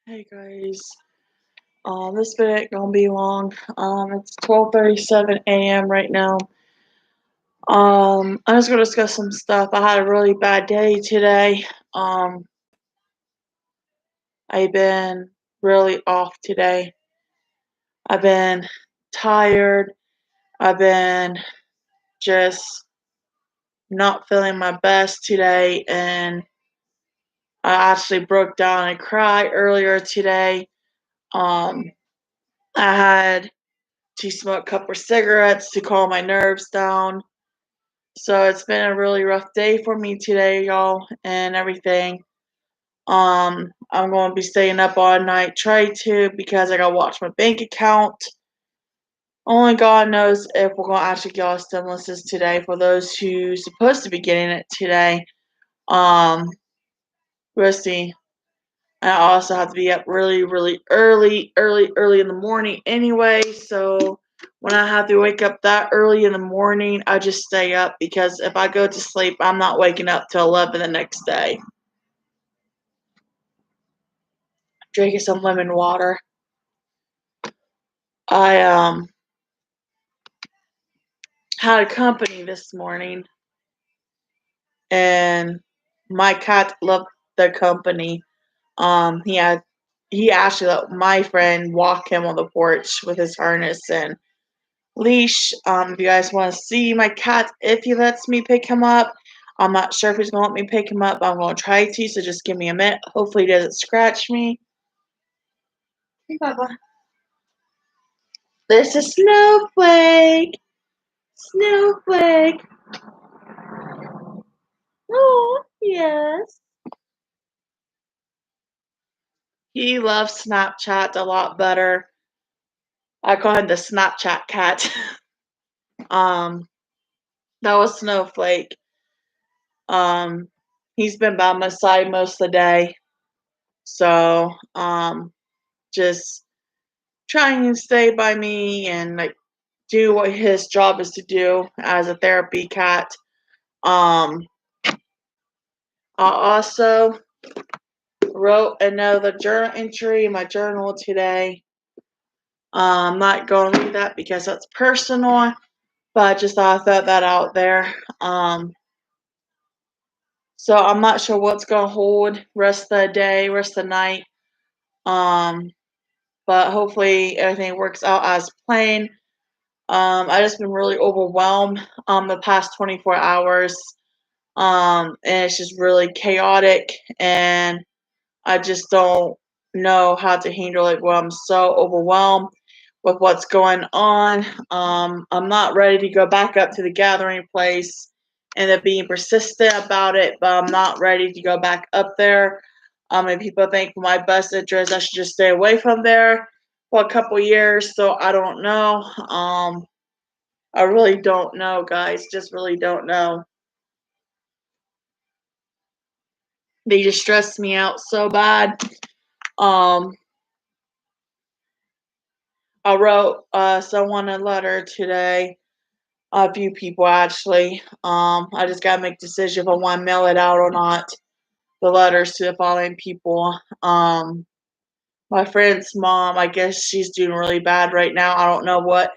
Hey guys, this video ain't gonna be long. It's 12:37 a.m. right now. I'm just gonna discuss some stuff. I had a really bad day today. I've been really off today. I've been tired. I've been just not feeling my best today, and I actually broke down and cried earlier today. I had to smoke a couple of cigarettes to calm my nerves down. So it's been a really rough day for me today, y'all, and everything. I'm going to be staying up all night, try to, because I got to watch my bank account. Only God knows if we're going to actually get our stimuluses today for those who supposed to be getting it today. We'll see. I also have to be up really, really early in the morning anyway. So when I have to wake up that early in the morning, I just stay up because if I go to sleep, I'm not waking up till 11 the next day. Drinking some lemon water. I had a company this morning, and my cat loved the company. He actually let my friend walk him on the porch with his harness and leash. If you guys want to see my cat, if he lets me pick him up, I'm not sure if he's gonna let me pick him up, but I'm gonna try to. So just give me a minute. Hopefully, he doesn't scratch me. Hey, Baba. This is Snowflake. Snowflake. Oh yes. He loves Snapchat a lot better. I call him the Snapchat cat. um, that was Snowflake. Um, he's been by my side most of the day. So, just trying to stay by me and like do what his job is to do as a therapy cat. I also wrote another journal entry in my journal today. I'm not going to read that because that's personal, but I just thought I'd throw that out there. So I'm not sure what's going to hold rest of the day, rest of the night. But hopefully everything works out as planned. I just been really overwhelmed the past 24 hours. And it's just really chaotic, and I just don't know how to handle it when I'm so overwhelmed with what's going on. I'm not ready to go back up to the gathering place and then being persistent about it, but I'm not ready to go back up there. And people think for my best interest, I should just stay away from there for a couple years. So I don't know. I really don't know, guys. Just really don't know. They just stress me out so bad. Um, I wrote someone a letter today. A few people actually. I just gotta make a decision if I want to mail it out or not. The letters to the following people. My friend's mom, I guess she's doing really bad right now. I don't know what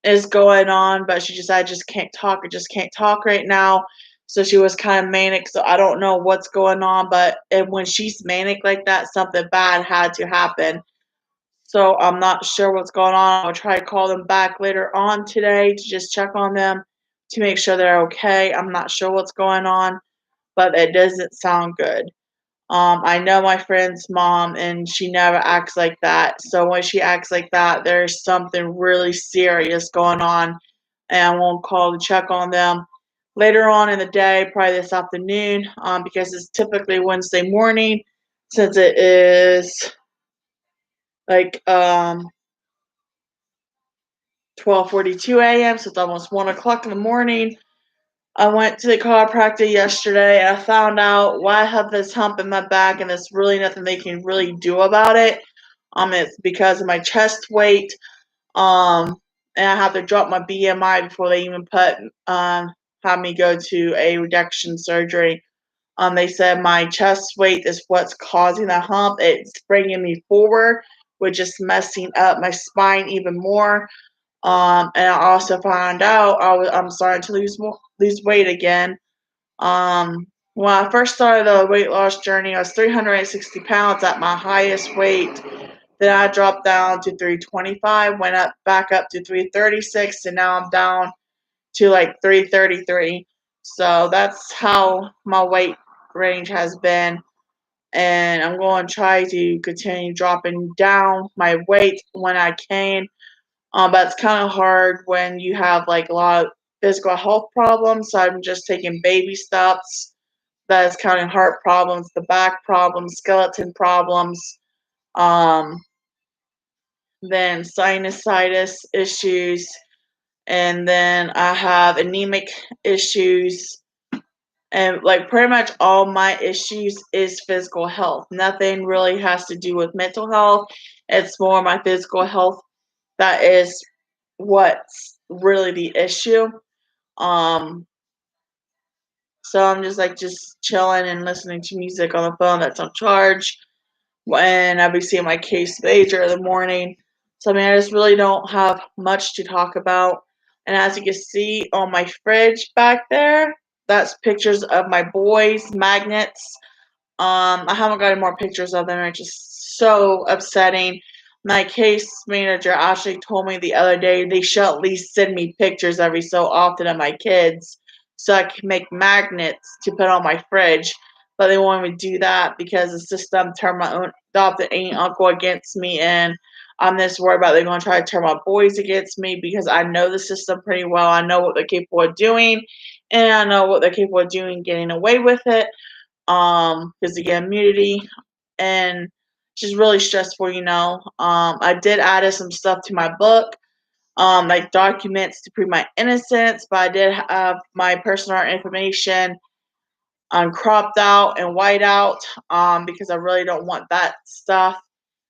is going on, but she just I just can't talk. I just can't talk right now. So she was kind of manic. So I don't know what's going on, but when she's manic like that, something bad had to happen. So I'm not sure what's going on. I'll try to call them back later on today to just check on them to make sure they're okay. I'm not sure what's going on, but it doesn't sound good. I know my friend's mom, and she never acts like that. So when she acts like that, there's something really serious going on, and I won't call to check on them later on in the day, probably this afternoon, because it's typically Wednesday morning, since it is like 12:42 a.m. So it's almost 1 o'clock in the morning. I went to the chiropractor yesterday, and I found out why I have this hump in my back, and there's really nothing they can really do about it. It's because of my chest weight. And I have to drop my BMI before they even have me go to a reduction surgery. They said my chest weight is what's causing the hump. It's bringing me forward, which is messing up my spine even more. And I also found out I'm starting to lose weight again. When I first started the weight loss journey, I was 360 pounds at my highest weight. Then I dropped down to 325, went up back up to 336, and now I'm down to like 333. So that's how my weight range has been. And I'm going to try to continue dropping down my weight when I can. But it's kind of hard when you have like a lot of physical health problems. So I'm just taking baby steps. That is counting heart problems, the back problems, skeleton problems, um, then sinusitis issues, and then I have anemic issues. And like pretty much all my issues is physical health. Nothing really has to do with mental health. It's more my physical health that is what's really the issue. Um, so I'm just chilling and listening to music on the phone that's on charge when I be seeing my case major in the morning. So I mean, I just really don't have much to talk about. And as you can see on my fridge back there, that's pictures of my boys' magnets. I haven't got any more pictures of them. It's just so upsetting. My case manager actually told me the other day they should at least send me pictures every so often of my kids so I can make magnets to put on my fridge. But they won't even do that because the system turned my own adopted aunt and uncle against me, and I'm just worried about they're going to try to turn my boys against me because I know the system pretty well. I know what they're capable of doing, and I know what they're capable of doing getting away with it. Because they get immunity, and it's just really stressful. I did add some stuff to my book, like documents to prove my innocence, but I did have my personal information cropped out and white out, because I really don't want that stuff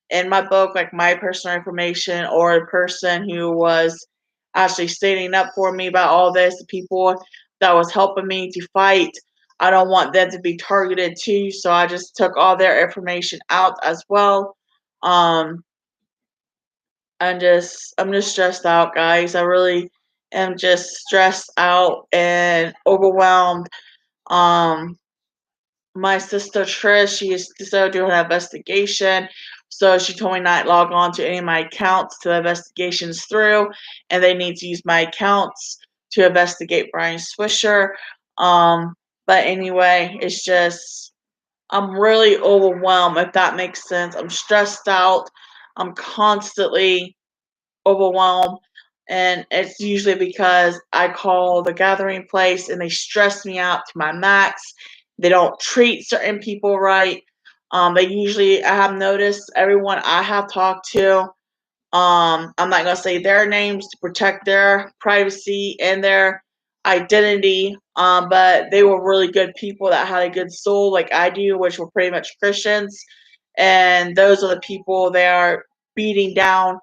in my book, like my personal information or a person who was actually standing up for me about all this, the people that was helping me to fight. I don't want them to be targeted too, so I just took all their information out as well. Um, I'm just stressed out, guys. I really am just stressed out and overwhelmed. Um, my sister Trish, she is still doing an investigation. So she told me not to log on to any of my accounts till the investigation's through, and they need to use my accounts to investigate Brian Swisher. Um, but anyway, it's just I'm really overwhelmed, if that makes sense. I'm stressed out. I'm constantly overwhelmed, and it's usually because I call the gathering place and they stress me out to my max. They don't treat certain people right. They usually, I have noticed everyone I have talked to, I'm not gonna say their names to protect their privacy and their identity, but they were really good people that had a good soul like I do, which were pretty much Christians, and those are the people they are beating down,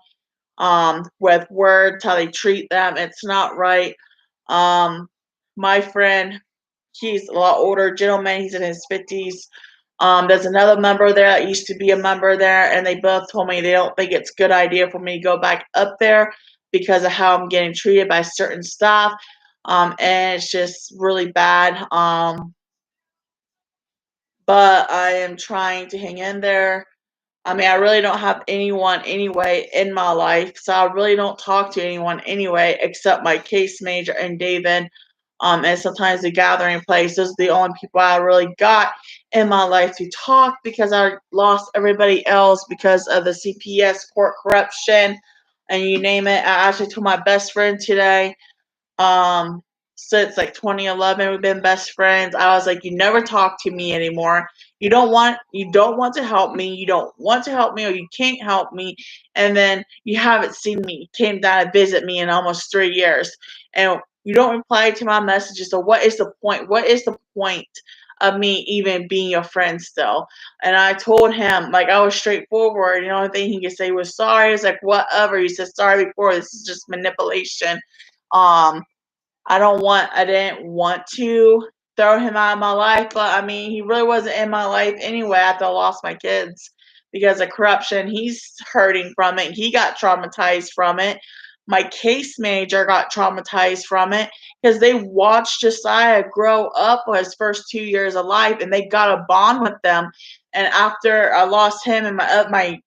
with words, how they treat them. It's not right. Um, my friend, he's a lot older gentleman. He's in his 50s. There's another member there that used to be a member there, and they both told me they don't think it's a good idea for me to go back up there because of how I'm getting treated by certain staff. And it's just really bad. But I am trying to hang in there. I mean, I really don't have anyone anyway in my life, so I really don't talk to anyone anyway except my case manager and David, and sometimes the gathering place. Those are the only people I really got in my life to talk because I lost everybody else because of the CPS court corruption and you name it. I actually told my best friend today, um, since like 2011, we've been best friends. I was like, you never talk to me anymore. You don't want to help me. You don't want to help me, or you can't help me. And then you haven't seen me. You came down to visit me in almost 3 years, and you don't reply to my messages. So what is the point? What is the point of me even being your friend still? And I told him, like, I was straightforward. The only thing he could say was sorry. It's like, whatever. He said sorry before. This is just manipulation. Um, I didn't want to. throw him out of my life, but I mean, he really wasn't in my life anyway after I lost my kids because of corruption. He's hurting from it. He got traumatized from it. My case manager got traumatized from it because they watched Josiah grow up for his first 2 years of life, and they got a bond with them. And after I lost him and my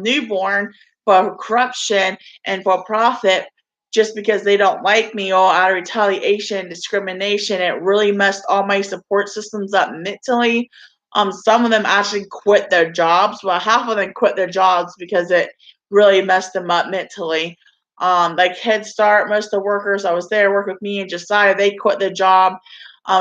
newborn for corruption and for profit, just because they don't like me or out of retaliation and discrimination, it really messed all my support systems up mentally. Some of them actually quit their jobs. Well, half of them quit their jobs because it really messed them up mentally. Like Head Start, most of the workers I was there work with me and Josiah, they quit their job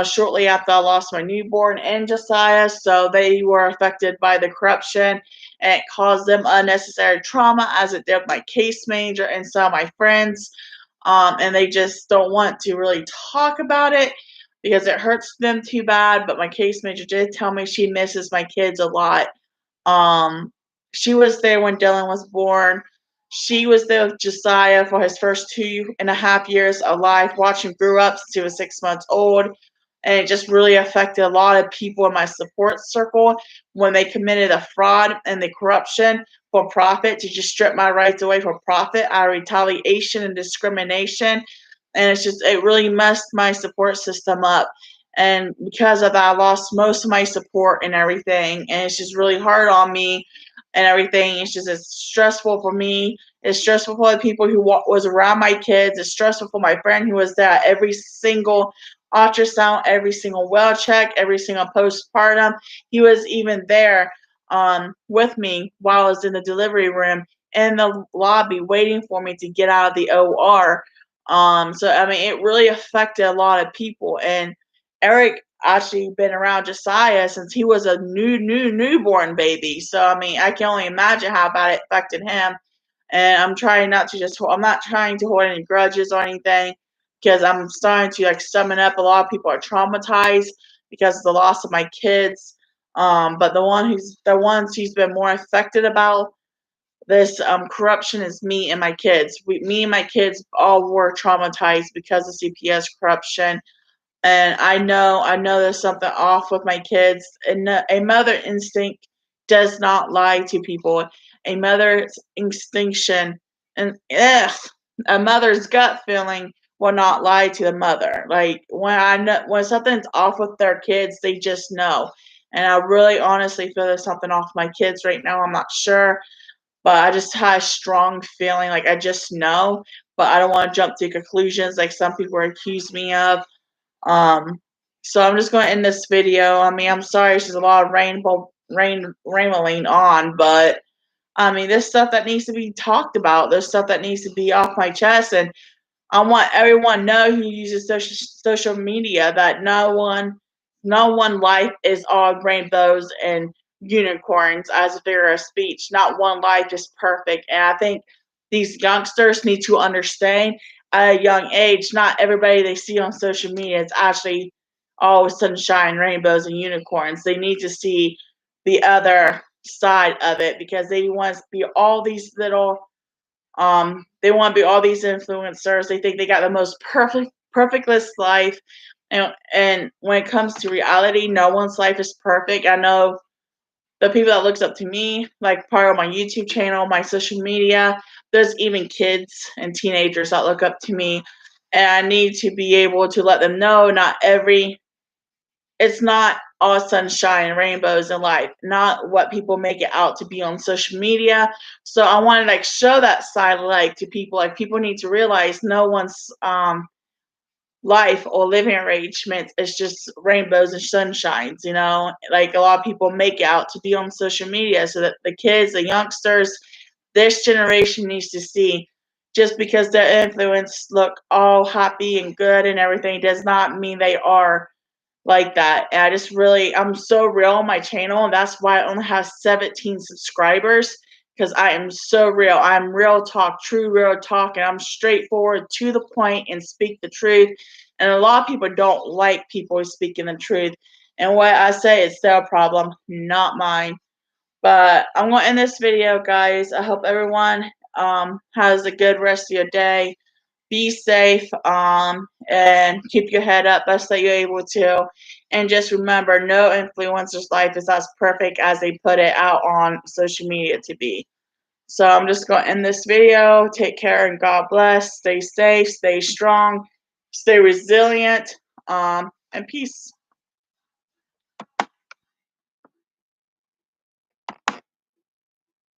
shortly after I lost my newborn and Josiah, so they were affected by the corruption, and it caused them unnecessary trauma, as it did my case manager and some of my friends. And they just don't want to really talk about it because it hurts them too bad. But my case manager did tell me she misses my kids a lot. um, she was there when Dylan was born. She was there with Josiah for his first 2.5 years of life, watching him grow up since he was 6 months old. And it just really affected a lot of people in my support circle when they committed a fraud and the corruption for profit to just strip my rights away for profit out of retaliation and discrimination. And it really messed my support system up. And because of that, I lost most of my support and everything. And it's just really hard on me and everything. It's stressful for me. It's stressful for the people who was around my kids. It's stressful for my friend who was there at every single ultrasound, every single well check, every single postpartum. He was even there with me while I was in the delivery room in the lobby waiting for me to get out of the OR. So I mean, it really affected a lot of people. And Eric actually been around Josiah since he was a newborn baby. So I mean, I can only imagine how bad it affected him. And I'm not trying to hold any grudges or anything because I'm starting to like summon up. A lot of people are traumatized because of the loss of my kids. But the ones who's been more affected about this corruption is me and my kids. Me and my kids all were traumatized because of CPS corruption. And I know there's something off with my kids. And a mother instinct does not lie to people. A mother's instinction and a mother's gut feeling will not lie to the mother. Like when I know when something's off with their kids, they just know. And I really honestly feel there's something off my kids right now. I'm not sure, but I just had a strong feeling, like I just know, but I don't want to jump to conclusions like some people accuse me of. um, so I'm just going to end this video. I mean, I'm sorry, there's a lot of rainbowing on, but I mean, there's stuff that needs to be talked about. There's stuff that needs to be off my chest, and I want everyone to know who uses social media that no one life is all rainbows and unicorns as a figure of speech. Not one life is perfect. And I think these youngsters need to understand at a young age, not everybody they see on social media is actually all sunshine, rainbows, and unicorns. They need to see the other side of it because they want to be all these little they want to be all these influencers. They think they got the most perfectless life. And when it comes to reality, no one's life is perfect. I know the people that looks up to me, like part of my YouTube channel, my social media, there's even kids and teenagers that look up to me. And I need to be able to let them know it's not all sunshine and rainbows in life, not what people make it out to be on social media. So I want to like show that side of life to people. Like people need to realize no one's life or living arrangements is just rainbows and sunshines, like a lot of people make it out to be on social media, so that the kids, the youngsters, this generation needs to see just because their influence look all happy and good and everything does not mean they are like that. And I'm so real on my channel, and that's why I only have 17 subscribers, because I am so real. I'm real talk, true real talk, and I'm straightforward to the point and speak the truth. And a lot of people don't like people speaking the truth. And what I say is their problem, not mine. But I'm going to end this video, guys. I hope everyone has a good rest of your day. be safe, and keep your head up best that you're able to. And just remember, no influencer's life is as perfect as they put it out on social media to be. So I'm just going to end this video. Take care and God bless. Stay safe, stay strong, stay resilient, and peace.